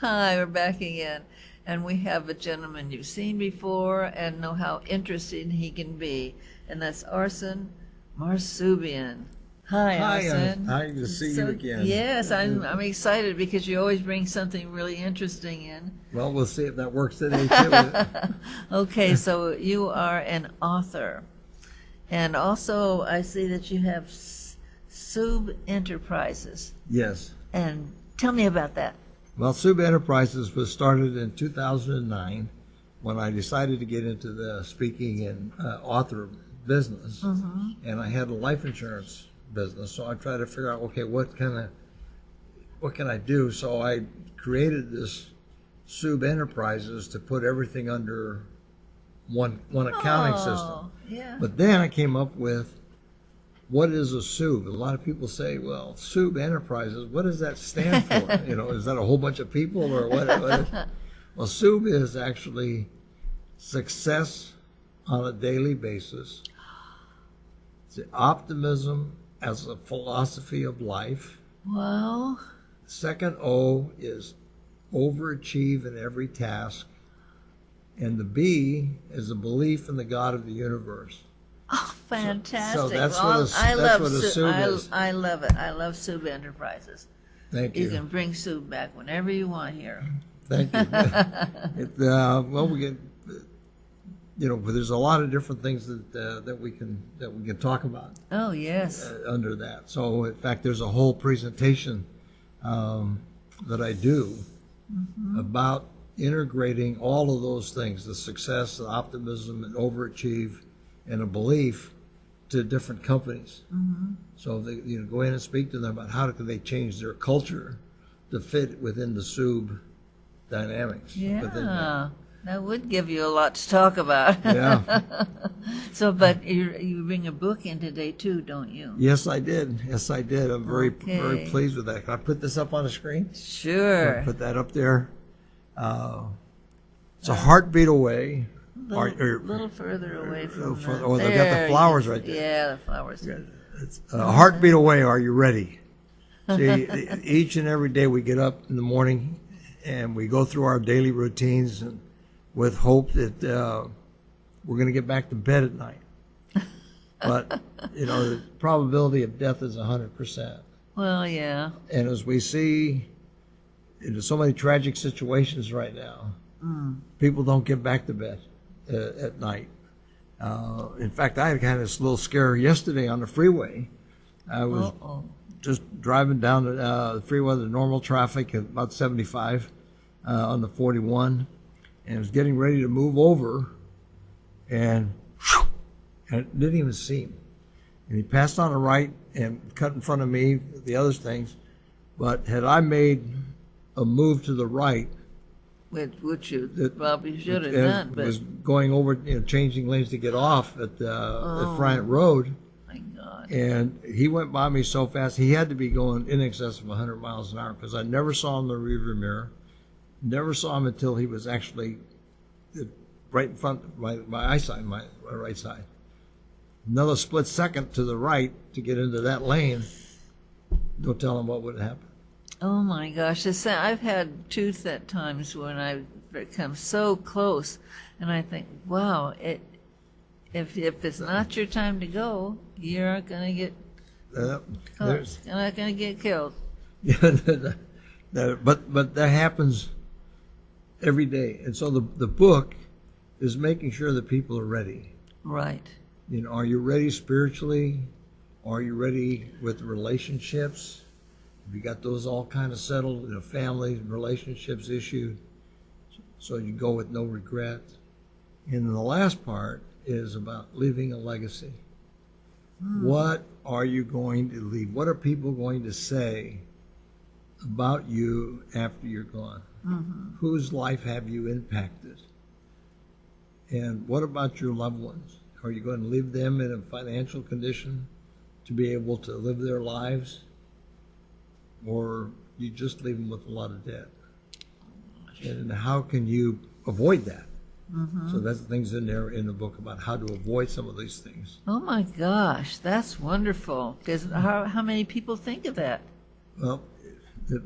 Hi, we're back again. And we have a gentleman you've seen before and know how interesting he can be. And that's Arsen Marsoobian. Hi, Arsen. Hi to see you again. Yes, I'm excited because you always bring something really interesting in. Well, we'll see if that works today, too. Okay, so you are an author. And also, I see that you have Soob Enterprises. Yes. And tell me about that. Well, Soob Enterprises was started in 2009 when I decided to get into the speaking and author business. And I had a life insurance business, so I tried to figure out, okay, what can I do? So I created this Soob Enterprises to put everything under one accounting system. Yeah. But then I came up with, what is a Soob? A lot of people say, well, Soob Enterprises, what does that stand for? You know, is that a whole bunch of people or what is? Well, Soob is actually success on a daily basis. It's optimism as a philosophy of life. Well, Second O is overachieve in every task. And the B is a belief in the God of the universe. oh, fantastic. So that's well, what a Soob is. I love it. I love Soob Enterprises. Thank You you. can bring Soob back whenever you want here. Thank you. Well, we get, there's a lot of different things that we can talk about Oh, yes. under that. So, in fact, there's a whole presentation that I do about integrating all of those things: the success, the optimism, and overachieve, and a belief to different companies. So they go in and speak to them about how can they change their culture to fit within the Soob dynamics. within Yeah. That would give you a lot to talk about. Yeah. So, but you bring a book in today too, don't you? Yes, I did. I'm very Okay. pleased with that. Can I put this up on the screen? Sure. Put that up there. It's a heartbeat away. Little further away from the, Oh, they've got the flowers right there. Yeah, the flowers. It's a heartbeat away. Are you ready? See, each and every day we get up in the morning and we go through our daily routines and with hope that we're going to get back to bed at night. But, the probability of death is 100%. Well, yeah. And as we see so many tragic situations right now, people don't get back to bed at night. In fact, I had kind of this little scare yesterday on the freeway. I was just driving down the freeway, the normal traffic at about 75 on the 41, and was getting ready to move over, and it didn't even see him. And he passed on the right and cut in front of me, the other things. But had I made a move to the right, Which you probably should have done, but was going over, changing lanes to get off at Bryant Road, my God. and he went by me so fast he had to be going in excess of 100 miles an hour because I never saw him in the rearview mirror, never saw him until he was actually right in front of my eyesight, my right side. Another split second to the right to get into that lane. Don't tell him what would happen. Oh my gosh! I've had two times when I've come so close, and I think, wow, if it's not your time to go, you're gonna get you're not gonna get killed. But that happens every day, and so the book is making sure that people are ready. Right. Are you ready spiritually? Are you ready with relationships? Have you got those all kind of settled? Family relationships issued, so you go with no regret. And the last part is about leaving a legacy. What are you going to leave? What are people going to say about you after you're gone? Whose life have you impacted? And what about your loved ones? Are you going to leave them in a financial condition to be able to live their lives? Or you just leave them with a lot of debt? And how can you avoid that? So that's the things in there in the book about how to avoid some of these things. Oh my gosh, that's wonderful. Because how many people think of that? Well,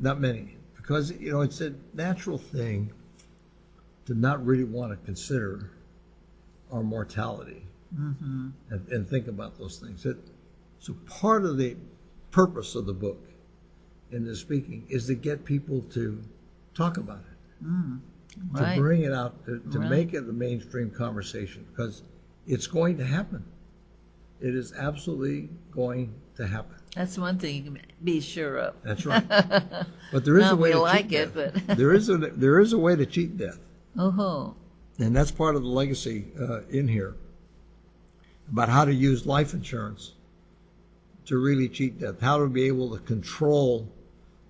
not many, because, you know, it's a natural thing to not really want to consider our mortality and think about those things. So part of the purpose of the book in this speaking is to get people to talk about it, Right. to bring it out, to Right. make it a mainstream conversation, because it's going to happen. It is absolutely going to happen. That's one thing you can be sure of. That's right. But there is Not a way we to like cheat it, death. but there is a way to cheat death, oh, and that's part of the legacy in here about how to use life insurance to really cheat death, how to be able to control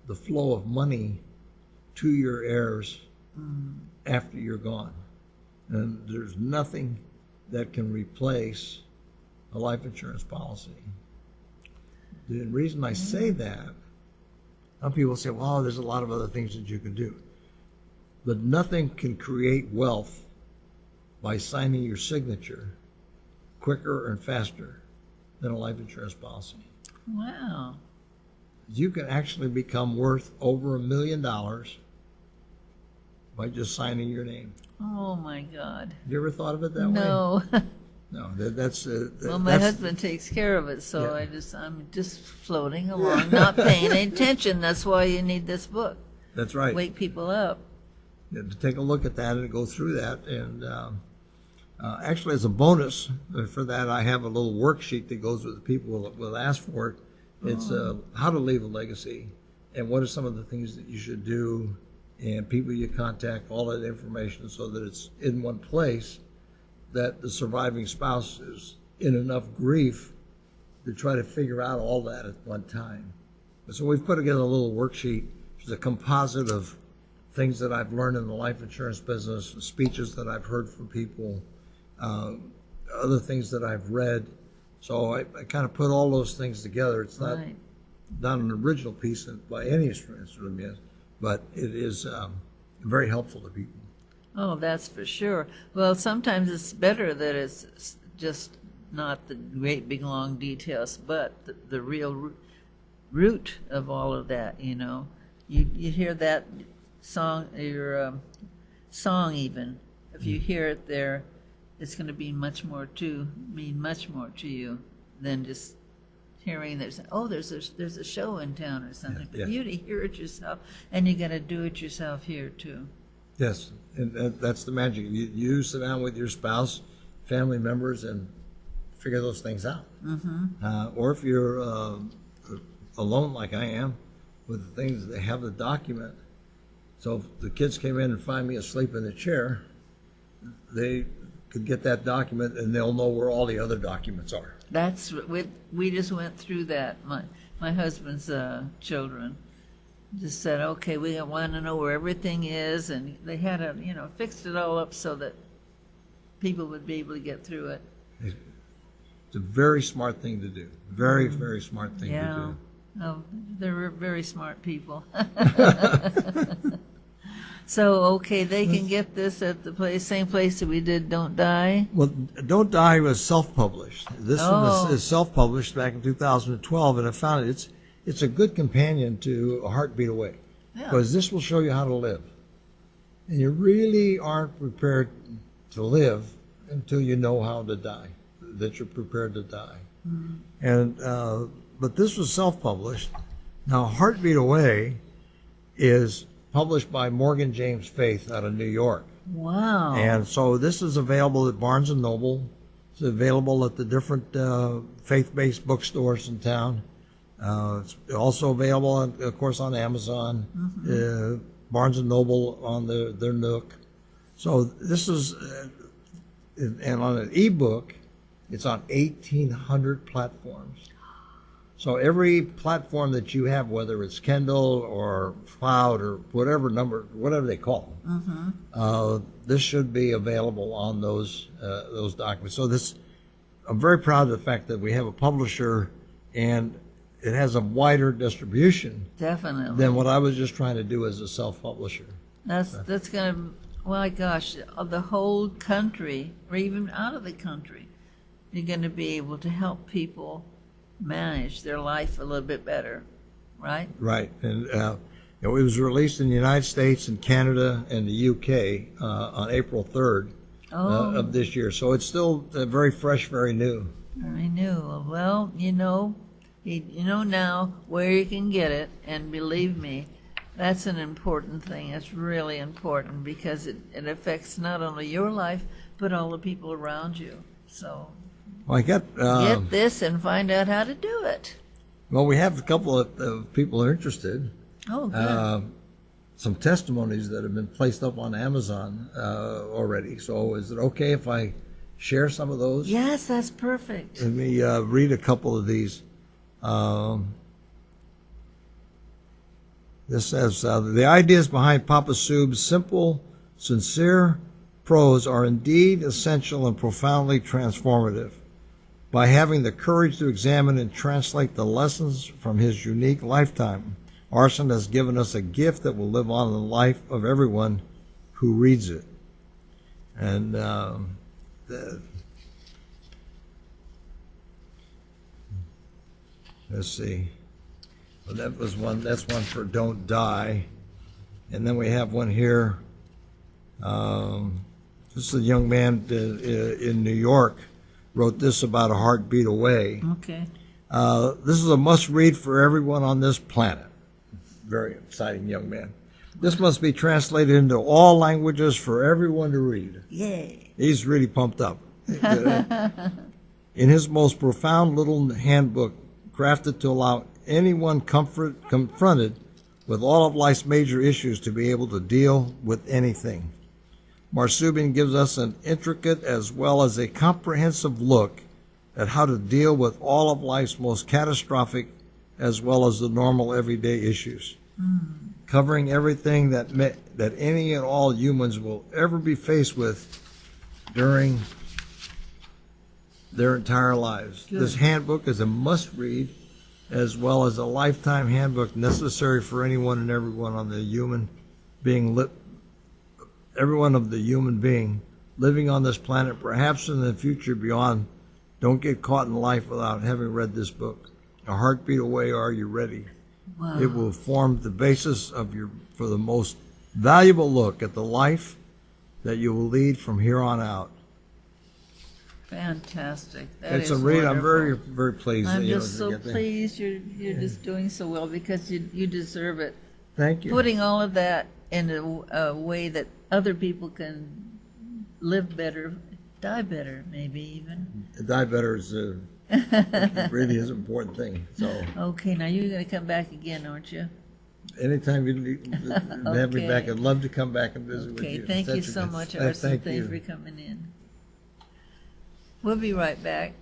the flow of money to your heirs after you're gone. And there's nothing that can replace a life insurance policy. The reason I say that, some people say, well, there's a lot of other things that you can do. But nothing can create wealth by signing your signature quicker and faster than a life insurance policy. wow. You can actually become worth over $1 million by just signing your name. Oh my God. Have you ever thought of it that way? No. No, that's Well, my that's, husband takes care of it, so Yeah. I'm just floating along, not paying any attention. That's why you need this book. That's right. Wake people up. Yeah, to take a look at that and go through that. And actually, as a bonus for that, I have a little worksheet that goes with the people that will ask for it. It's how to leave a legacy and what are some of the things that you should do and people you contact, all that information so that it's in one place, that the surviving spouse is in enough grief to try to figure out all that at one time. And so we've put together a little worksheet. It's a composite of things that I've learned in the life insurance business, speeches that I've heard from people, other things that I've read. So I kind of put all those things together. It's not Right. not an original piece by any stretch of the means, but it is very helpful to people. Oh, that's for sure. Well, sometimes it's better that it's just not the great big long details, but the real root of all of that. You know, you hear that song, your song even. If you hear it there, it's going to be mean much more to you than just hearing there's a show in town or something. Yeah. But you to hear it yourself, and you got to do it yourself here too. Yes, and that's the magic. You sit down with your spouse, family members, and figure those things out. Or if you're alone like I am, with the things, they have the document. So if the kids came in and find me asleep in the chair, they could get that document and they'll know where all the other documents are. That's we just went through that. My husband's children just said, okay, we want to know where everything is, and they had fixed it all up so that people would be able to get through it. It's a very smart thing to do. Very, very smart thing Yeah. to do. Oh, they're very smart people. So, okay, they can get this at the same place that we did Don't Die? Well, Don't Die was self-published. This one is self-published back in 2012, and I found it's a good companion to A Heartbeat Away, because this will show you how to live. And you really aren't prepared to live until you know how to die, that you're prepared to die. And but this was self-published. Now, Heartbeat Away is published by Morgan James Faith out of New York. Wow. And so this is available at Barnes & Noble. It's available at the different faith-based bookstores in town. It's also available, of course, on Amazon, Barnes & Noble on their Nook. So this is, and on an ebook, it's on 1,800 platforms. So every platform that you have, whether it's Kindle or Cloud or whatever they call them, this should be available on those documents. So I'm very proud of the fact that we have a publisher and it has a wider distribution Definitely. than what I was just trying to do as a self-publisher. That's going to, well, gosh, the whole country, or even out of the country, you're going to be able to help people manage their life a little bit better, right? Right, and It was released in the United States and Canada and the UK on April 3rd of this year. So it's still very fresh, very new. Very new. Well, you know now where you can get it, and believe me, that's an important thing. It's really important because it affects not only your life, but all the people around you. So Well, I got get this and find out how to do it. well, we have a couple of people who are interested. Oh, good. Some testimonies that have been placed up on Amazon already. So is it okay if I share some of those? Yes, that's perfect. Let me read a couple of these. This says, the ideas behind Papa Soob's simple, sincere prose are indeed essential and profoundly transformative. By having the courage to examine and translate the lessons from his unique lifetime, Arsen has given us a gift that will live on in the life of everyone who reads it. And let's see. Well, that's one for Don't Die. And then we have one here. This is a young man in New York wrote this about a heartbeat away. Okay. This is a must-read for everyone on this planet. Very exciting young man. This must be translated into all languages for everyone to read. Yay. He's really pumped up. In his most profound little handbook, crafted to allow anyone confronted with all of life's major issues to be able to deal with anything, Marsoobian gives us an intricate as well as a comprehensive look at how to deal with all of life's most catastrophic as well as the normal everyday issues, covering everything that any and all humans will ever be faced with during their entire lives. Good. This handbook is a must-read as well as a lifetime handbook necessary for anyone and everyone on the human being everyone of the human being living on this planet, perhaps in the future beyond. Don't get caught in life without having read this book. A heartbeat away, are you ready? Wow. It will form the basis for the most valuable look at the life that you will lead from here on out. Fantastic. It's a read. I'm very, very pleased. I'm that, just so pleased you're just doing so well because you deserve it. Thank you. Putting all of that in a way that other people can live better, die better, maybe even. Die better is really is an important thing. So Okay, now you're going to come back again, aren't you? anytime you have me back, I'd love to come back and visit with Okay, you. thank you Such a so good- much, Thank Arsen. Thanks you. for coming in. We'll be right back.